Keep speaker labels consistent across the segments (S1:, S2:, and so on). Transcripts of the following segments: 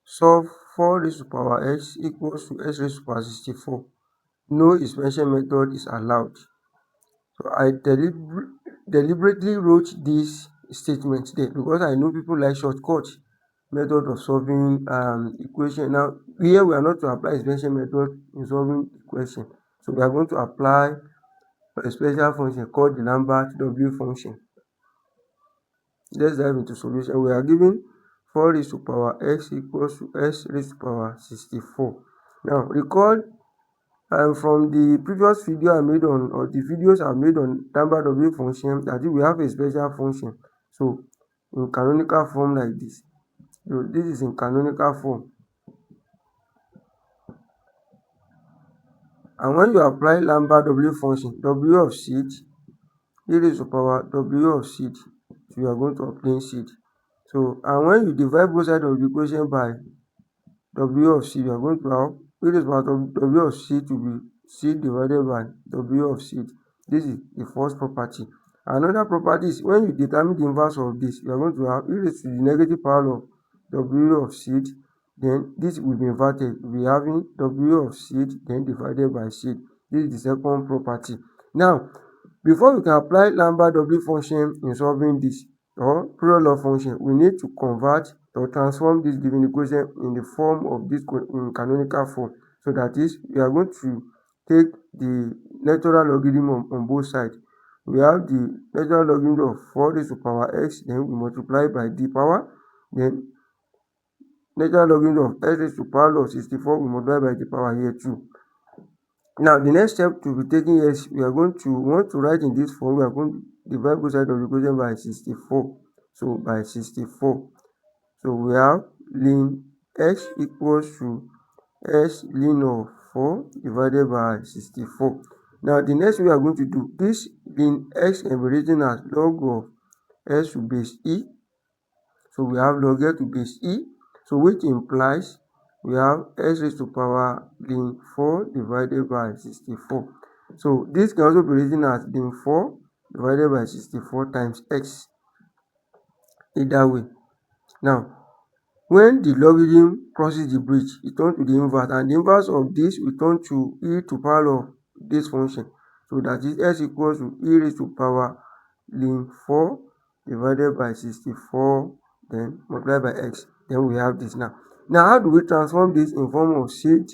S1: Solve 4 raised to power x equals to x raised to power 64. No expansion method is allowed. So I deliberately wrote this statement there because I know people like shortcut method of solving equation. Now here we are not to apply expansion method in solving equation. So we are going to apply a special function called the Lambert W function. Let's dive into solution. We are given 4 raised to power x equals to x raised to power 64. Now recall from the previous video I made on, or the videos I made on Lambert W function, that we have a special function. So in canonical form like this. So this is in canonical form. And when you apply Lambert W function, W of seed, e raised to power W of seed, so you are going to obtain seed. So, and when you divide both sides of the equation by W of seed, you are going to have e raised to power W of seed to be seed divided by W of seed. This is the first property. Another property is when you determine the inverse of this, you are going to have e raised to the negative power of W of seed. Then this will be inverted. We are having W of seed then divided by seed. This is the second property. Now, before we can apply Lambert W function in solving this or product law function, we need to convert or transform this given equation in the form of this in canonical form. So that is, we are going to take the natural logarithm on both sides. We have the natural logarithm of 4 raised to power x, then we multiply by the power, then natural logarithm of x raised to power of 64, we multiply by the power here too. Now the next step to be taken here is we are going to want to write in this form. We are going to divide both sides of the equation by 64. So by 64. So we have ln x equals to x ln of 4 divided by 64. Now the next we are going to do, this ln x can be written as log of x to base e. So we have log x to base e. So which implies we have x raised to power ln 4 divided by 64. So this can also be written as ln 4 divided by 64 times x. Either way. Now, when the logarithm crosses the bridge, it turns to the inverse, and the inverse of this will turn to e to power of this function. So that is x equals to e raised to power ln 4 divided by 64, then multiplied by x. Then we have this now. Now, how do we transform this in form of seed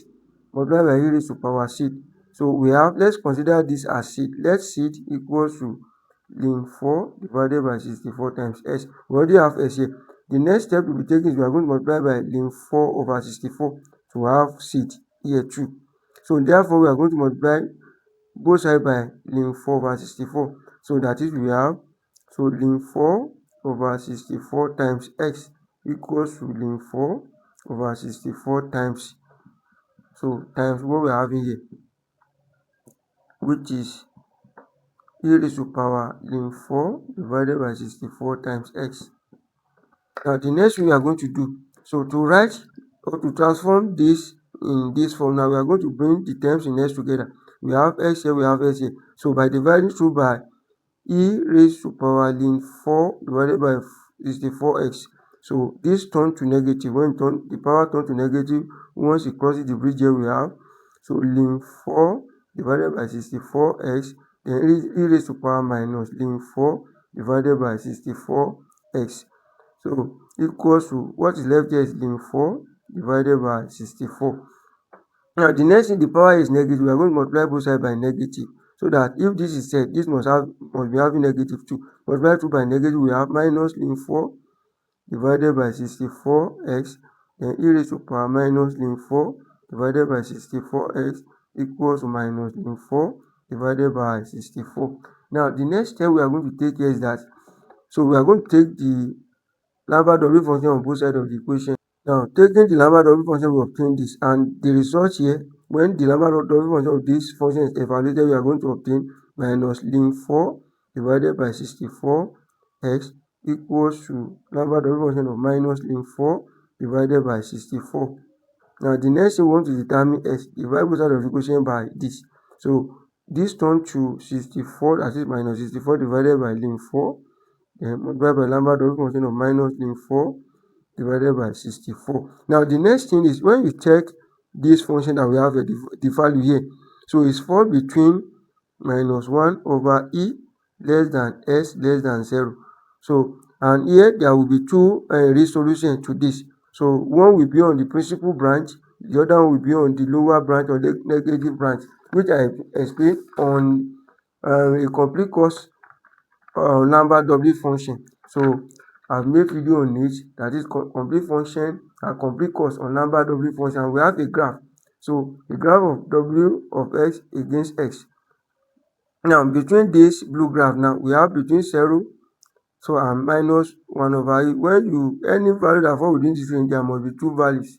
S1: multiplied by e raised to power seed? So we have, let's consider this as seed. Let seed equals to ln 4 divided by 64 times s. We already have s here. The next step to be taken is we are going to multiply by ln 4 over 64 to have seed here too. So therefore we are going to multiply both sides by ln 4 over 64. So that is we have, so ln 4 over 64 times x equals to ln 4 over 64 times, so times what we are having here, which is e raised to power ln 4 divided by 64 times x. Now the next thing we are going to do, so to write or to transform this in this form, now we are going to bring the terms in x together. We have x here, we have x here. So by dividing through by e raised to power ln 4 divided by 64x. So this turn to negative. When the power turn to negative, once it crosses the bridge here, we have, so ln 4 divided by 64x, then e raised to power minus ln 4 divided by 64x. So equals to, what is left here is ln 4 divided by 64. Now the next thing, the power is negative. We are going to multiply both sides by negative. So that if this is said, this must be having negative 2. Multiply 2 by negative, we have minus ln 4 divided by 64x. Then e raised to power minus ln 4 divided by 64x equals to minus ln 4 divided by 64. Now the next step we are going to take here is that, so we are going to take the Lambert W function on both sides of the equation. Now, taking the Lambert W function, we obtain this, and the result here, when the Lambert W function of this function is evaluated, we are going to obtain minus ln 4 divided by 64x equals to Lambert W function of minus ln 4 divided by 64. Now, the next thing we want to determine is divide both sides of the equation by this. So, this turns to 64, that is minus 64 divided by ln 4. Then multiply by Lambert W function of minus ln 4 divided by 64. Now the next thing is when you check this function that we have here, the value here, so it's fall between -1/e less than s less than 0. So and here there will be two resolution to this. So one will be on the principal branch, the other one will be on the lower branch or the negative branch, which I explained on a complete course Lambert W function. So I've made video on it, that is complete function and complete course on Lambert W function. We have a graph. So the graph of w of x against x. Now between this blue graph now, we have between 0 so and -1/e. When you any value that fall within this range, there must be two values.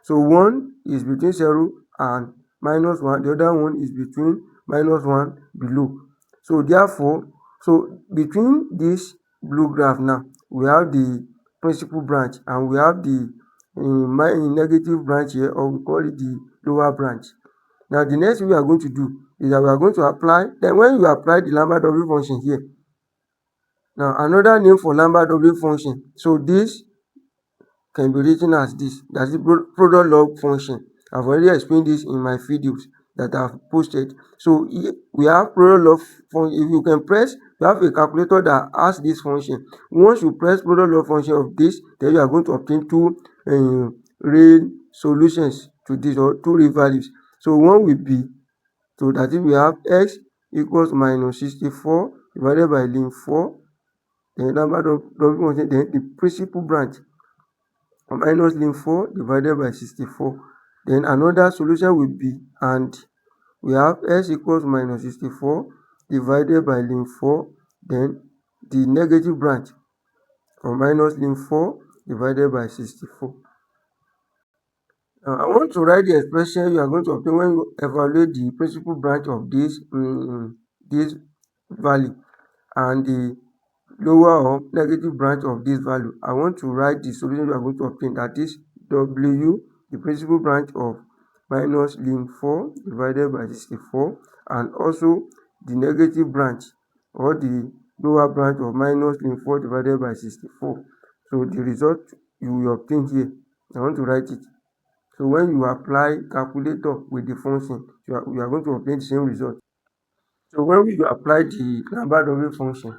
S1: So one is between 0 and -1, the other one is between -1 below. So therefore, so between this blue graph now, we have the principal branch and we have the negative branch here, or we call it the lower branch. Now the next thing we are going to do is that we are going to apply, then when you apply the Lambert W function here, now another name for Lambert W function, so this can be written as this, that is product log function. I've already explained this in my videos that I've posted. So we have product log function. If you can press, you have a calculator that has this function. Once you press product log function of this, then you are going to obtain two real solutions to this, or two real values. So one will be, so that is we have x equals -64 divided by ln 4, then Lambert W function, then the principal branch minus ln 4 divided by 64. Then another solution will be, and we have s equals -64 divided by ln 4, then the negative branch from minus ln 4 divided by 64. Now I want to write the expression you are going to obtain when you evaluate the principal branch of this value and the lower or negative branch of this value. I want to write the solution you are going to obtain, that is w, the principal branch of minus ln 4 divided by 64, and also the negative branch or the lower branch of minus ln 4 divided by 64. So the result you will obtain here, I want to write it. So when you apply calculator with the function, you are going to obtain the same result. So when you apply the Lambert W function,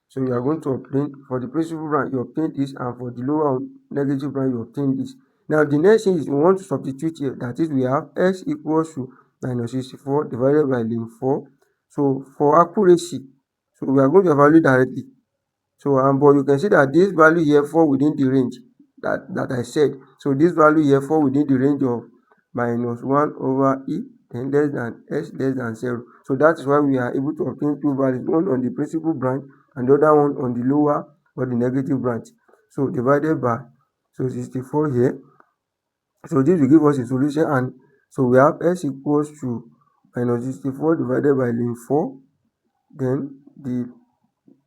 S1: so you are going to obtain, for the principal branch you obtain this, and for the lower negative branch you obtain this. Now the next thing is we want to substitute here, that is we have x equals to -64 divided by ln 4. So for accuracy, so we are going to evaluate directly. So but you can see that this value here fall within the range that I said. So this value here fall within the range of -1/e, then less than s less than 0. So that is why we are able to obtain two values, one on the principal branch and the other one on the lower or the negative branch. So divided by 64 here. So this will give us a solution, and so we have s equals to -64 divided by ln 4, then the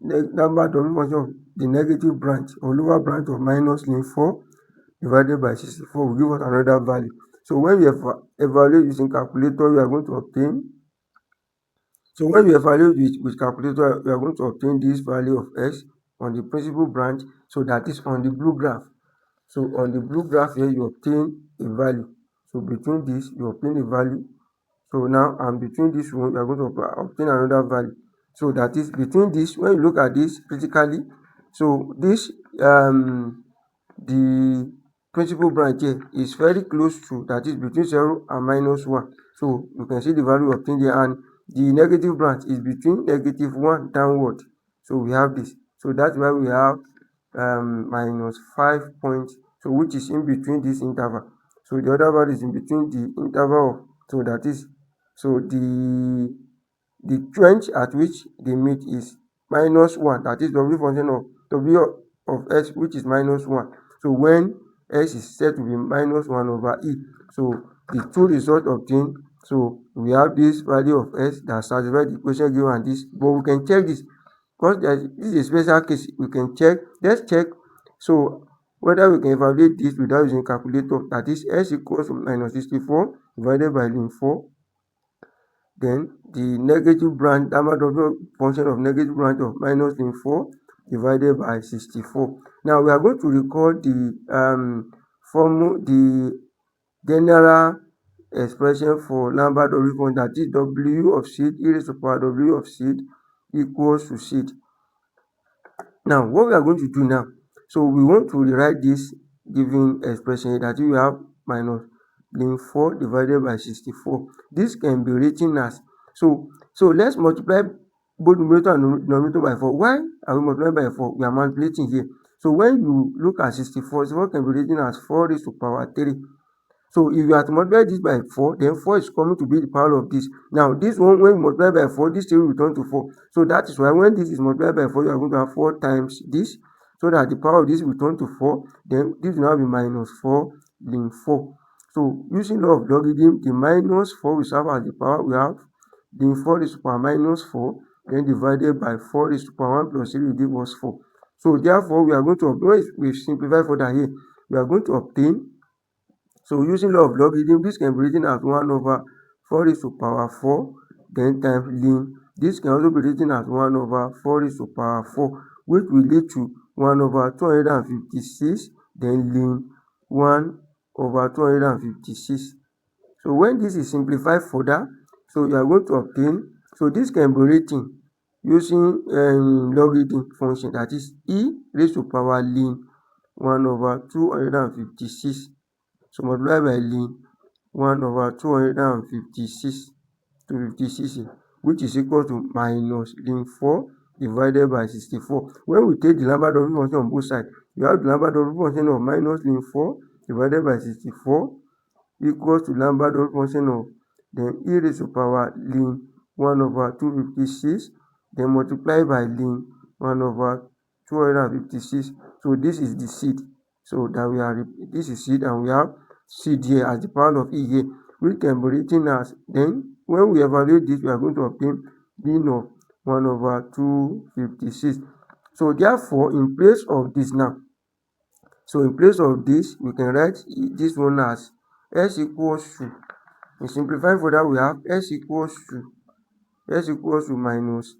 S1: Lambert W function of the negative branch or lower branch of minus ln 4 divided by 64 will give us another value. So when you evaluate using calculator, you are going to obtain, so when you evaluate with calculator, you are going to obtain this value of x on the principal branch, so that is on the blue graph. So on the blue graph here, you obtain a value. So between this, you obtain a value. So now, and between this one, you are going to obtain another value. So that is between this, when you look at this critically, so this the principal branch here is very close to, that is between 0 and -1. So you can see the value obtained here, and the negative branch is between -1 downward. So we have this. So that's why we have -5 points, so which is in between this interval. So the other value is in between the interval of, so that is, so the trench at which they meet is -1, that is w function of w of x, which is -1. So when x is said to be -1/e, so the two results obtained, so we have this value of x that satisfies the equation given, and this, but we can check this because this is a special case. We can check, let's check, so whether we can evaluate this without using calculator, that is x equals to -64 divided by ln 4, then the negative branch, Lambert W function of negative branch of minus ln 4 divided by 64. Now we are going to recall the general expression for Lambert W function, that is W of seed e raised to power W of seed equals to seed. Now what we are going to do now, so we want to rewrite this given expression, that is we have minus ln 4 divided by 64. This can be written as, so let's multiply both numerator and denominator by 4. Why are we multiplying by 4? We are manipulating here. So when you look at 64, 64 can be written as 4 raised to power 3. So if you have to multiply this by 4, then 4 is coming to be the power of this. Now this one, when you multiply by 4, this 3 will return to 4. So that is why when this is multiplied by 4, you are going to have 4 times this, so that the power of this will return to 4. Then this will now be minus 4 ln 4. So using law of logarithm, the minus 4 will serve as the power. We have ln 4 raised to power minus 4, then divided by 4 raised to power 1 plus 3 will give us 4. So therefore, we are going to, when we simplify further here, we are going to obtain, so using law of logarithm, this can be written as 1 over 4 raised to power 4, then times ln. This can also be written as 1 over 4 raised to power 4, which will lead to 1 over 256, then ln 1 over 256. So when this is simplified further, so you are going to obtain, so this can be written using logarithm function, that is e raised to power ln 1 over 256. So multiply by ln 1 over 256 to 56, which is equal to minus ln 4 divided by 64. When we take the Lambert W function on both sides, you have the Lambert W function of minus ln 4 divided by 64 equals to Lambert W function of then e raised to power ln 1 over 256, then multiply by ln 1 over 256. So this is the seed. So that we are, this is seed, and we have seed here as the power of e here, which can be written as, then when we evaluate this, we are going to obtain ln of 1 over 256. So therefore, in place of this now, so in place of this, we can write this one as s equals to, in simplifying further, we have s equals to minus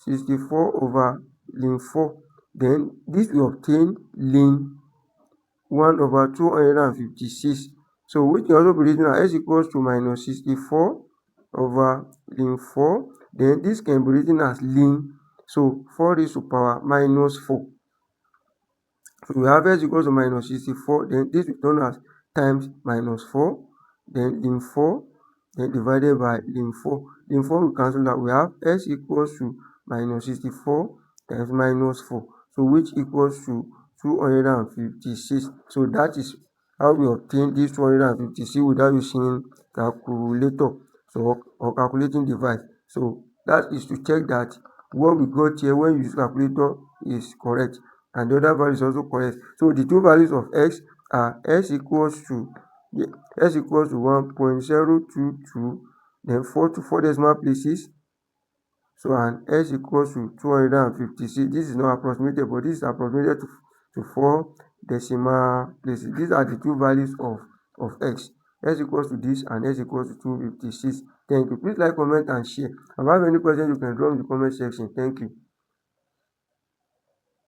S1: 64 over ln 4. Then this will obtain ln 1 over 256. So which can also be written as s equals to minus 64 over ln 4. Then this can be written as ln, so 4 raised to power minus 4. So we have s equals to minus 64, then this will turn as times minus 4, then ln 4, then divided by ln 4. Ln 4 will cancel out. We have s equals to minus 64 times minus 4, so which equals to 256. So that is how we obtain this 256 without using calculator, so or calculating device. So that is to check that what we got here when you use calculator is correct, and the other value is also correct. So the two values of x are s equals to 1.022, then 4 to 4 decimal places. So and s equals to 256. This is not approximated, but this is approximated to 4 decimal places. These are the two values of x. S equals to this and s equals to 256. Thank you. Please like, comment, and share. If you have any questions, you can drop in the comment section. Thank you.